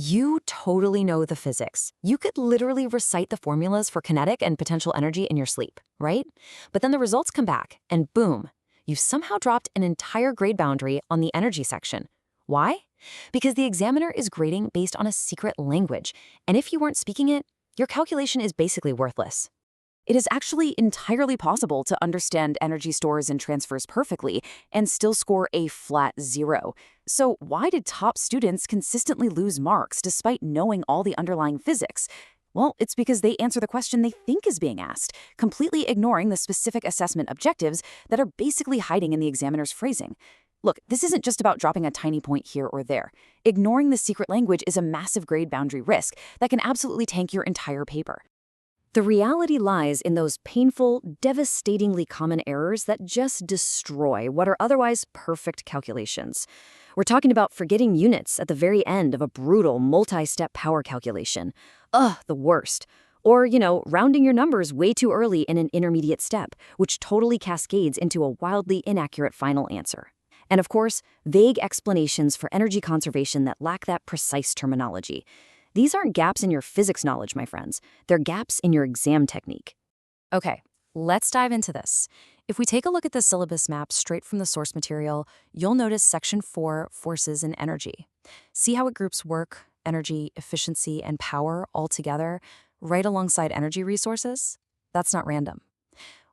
You totally know the physics. You could literally recite the formulas for kinetic and potential energy in your sleep, right? But then the results come back, and boom, you've somehow dropped an entire grade boundary on the energy section. Why? Because the examiner is grading based on a secret language, and if you weren't speaking it, your calculation is basically worthless. It is actually entirely possible to understand energy stores and transfers perfectly and still score a flat 0. So why did top students consistently lose marks despite knowing all the underlying physics? Well, it's because they answer the question they think is being asked, completely ignoring the specific assessment objectives that are basically hiding in the examiner's phrasing. Look, this isn't just about dropping a tiny point here or there. Ignoring the secret language is a massive grade boundary risk that can absolutely tank your entire paper. The reality lies in those painful, devastatingly common errors that just destroy what are otherwise perfect calculations. We're talking about forgetting units at the very end of a brutal multi-step power calculation. Ugh, the worst. Or, rounding your numbers way too early in an intermediate step, which totally cascades into a wildly inaccurate final answer. And of course, vague explanations for energy conservation that lack that precise terminology. These aren't gaps in your physics knowledge, my friends. They're gaps in your exam technique. Okay, let's dive into this. If we take a look at the syllabus map straight from the source material, you'll notice Section 4, Forces and Energy. See how it groups work, energy, efficiency, and power all together, right alongside energy resources? That's not random.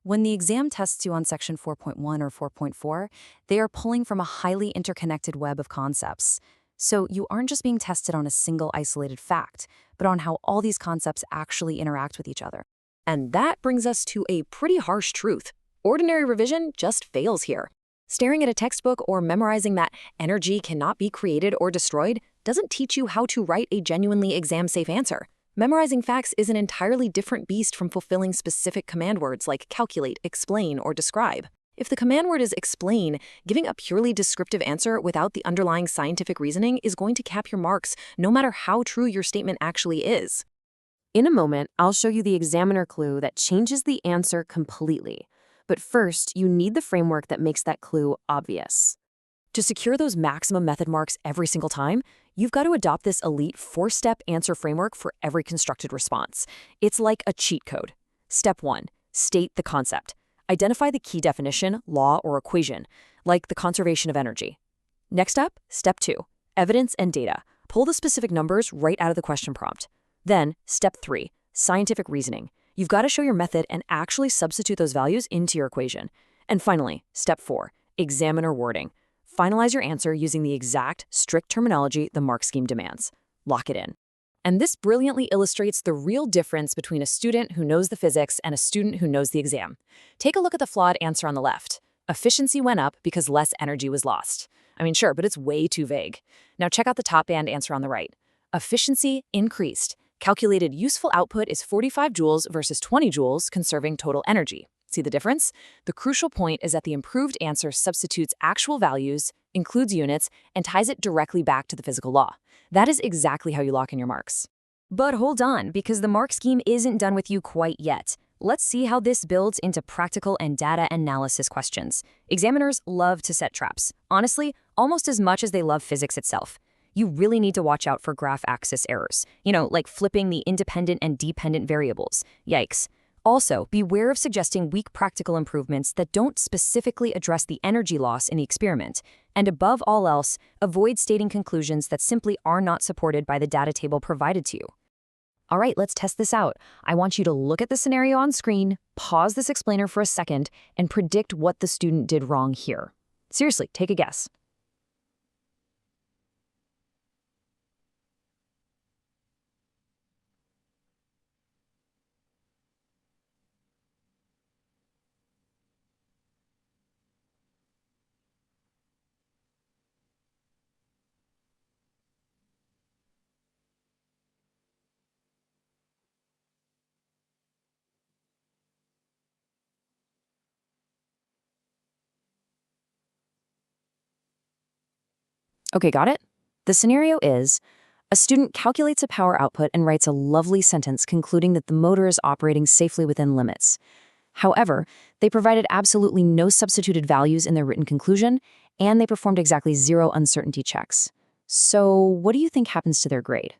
When the exam tests you on Section 4.1 or 4.4, they are pulling from a highly interconnected web of concepts. So you aren't just being tested on a single isolated fact, but on how all these concepts actually interact with each other. And that brings us to a pretty harsh truth. Ordinary revision just fails here. Staring at a textbook or memorizing that energy cannot be created or destroyed doesn't teach you how to write a genuinely exam-safe answer. Memorizing facts is an entirely different beast from fulfilling specific command words like calculate, explain, or describe. If the command word is explain, giving a purely descriptive answer without the underlying scientific reasoning is going to cap your marks, no matter how true your statement actually is. In a moment, I'll show you the examiner clue that changes the answer completely. But first, you need the framework that makes that clue obvious. To secure those maximum method marks every single time, you've got to adopt this elite 4-step answer framework for every constructed response. It's like a cheat code. Step 1, state the concept. Identify the key definition, law, or equation, like the conservation of energy. Next up, Step 2, evidence and data. Pull the specific numbers right out of the question prompt. Then, Step 3, scientific reasoning. You've got to show your method and actually substitute those values into your equation. And finally, Step 4, examiner wording. Finalize your answer using the exact, strict terminology the mark scheme demands. Lock it in. And this brilliantly illustrates the real difference between a student who knows the physics and a student who knows the exam. Take a look at the flawed answer on the left. Efficiency went up because less energy was lost. I mean, sure, but it's way too vague. Now check out the top band answer on the right. Efficiency increased. Calculated useful output is 45 joules versus 20 joules, conserving total energy. See the difference? The crucial point is that the improved answer substitutes actual values, includes units, and ties it directly back to the physical law. That is exactly how you lock in your marks. But hold on, because the mark scheme isn't done with you quite yet. Let's see how this builds into practical and data analysis questions. Examiners love to set traps. Honestly, almost as much as they love physics itself. You really need to watch out for graph axis errors. Like flipping the independent and dependent variables. Yikes. Also, beware of suggesting weak practical improvements that don't specifically address the energy loss in the experiment. And above all else, avoid stating conclusions that simply are not supported by the data table provided to you. All right, let's test this out. I want you to look at the scenario on screen, pause this explainer for a second, and predict what the student did wrong here. Seriously, take a guess. Okay, got it? The scenario is, a student calculates a power output and writes a lovely sentence concluding that the motor is operating safely within limits. However, they provided absolutely no substituted values in their written conclusion, and they performed exactly 0 uncertainty checks. So what do you think happens to their grade?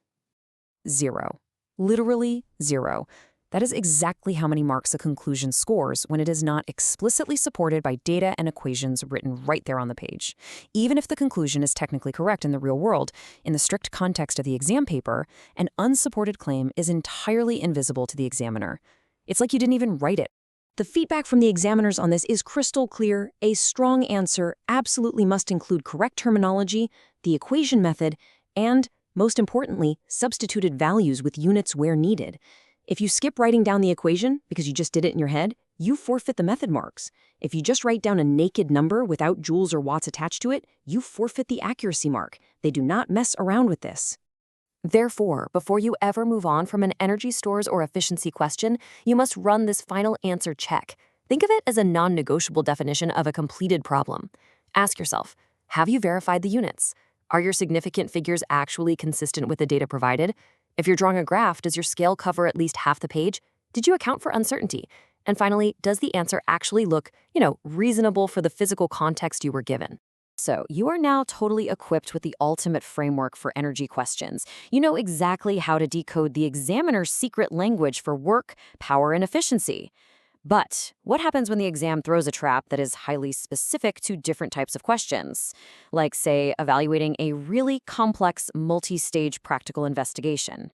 0. Literally 0. That is exactly how many marks a conclusion scores when it is not explicitly supported by data and equations written right there on the page. Even if the conclusion is technically correct in the real world, in the strict context of the exam paper, an unsupported claim is entirely invisible to the examiner. It's like you didn't even write it. The feedback from the examiners on this is crystal clear. A strong answer absolutely must include correct terminology, the equation method, and, most importantly, substituted values with units where needed. If you skip writing down the equation because you just did it in your head, you forfeit the method marks. If you just write down a naked number without joules or watts attached to it, you forfeit the accuracy mark. They do not mess around with this. Therefore, before you ever move on from an energy stores or efficiency question, you must run this final answer check. Think of it as a non-negotiable definition of a completed problem. Ask yourself, have you verified the units? Are your significant figures actually consistent with the data provided? If you're drawing a graph, does your scale cover at least half the page? Did you account for uncertainty? And finally, does the answer actually look, reasonable for the physical context you were given? So, you are now totally equipped with the ultimate framework for energy questions. You know exactly how to decode the examiner's secret language for work, power, and efficiency. But what happens when the exam throws a trap that is highly specific to different types of questions? Like, say, evaluating a really complex multi-stage practical investigation.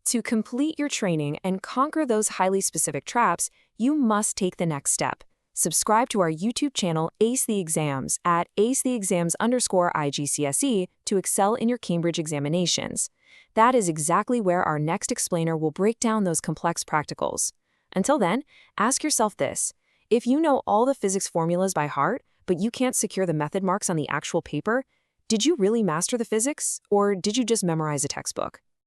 To complete your training and conquer those highly specific traps, you must take the next step. Subscribe to our YouTube channel, Ace the Exams, at acetheexams_IGCSE to excel in your Cambridge examinations. That is exactly where our next explainer will break down those complex practicals. Until then, ask yourself this. If you know all the physics formulas by heart, but you can't secure the method marks on the actual paper, did you really master the physics, or did you just memorize a textbook?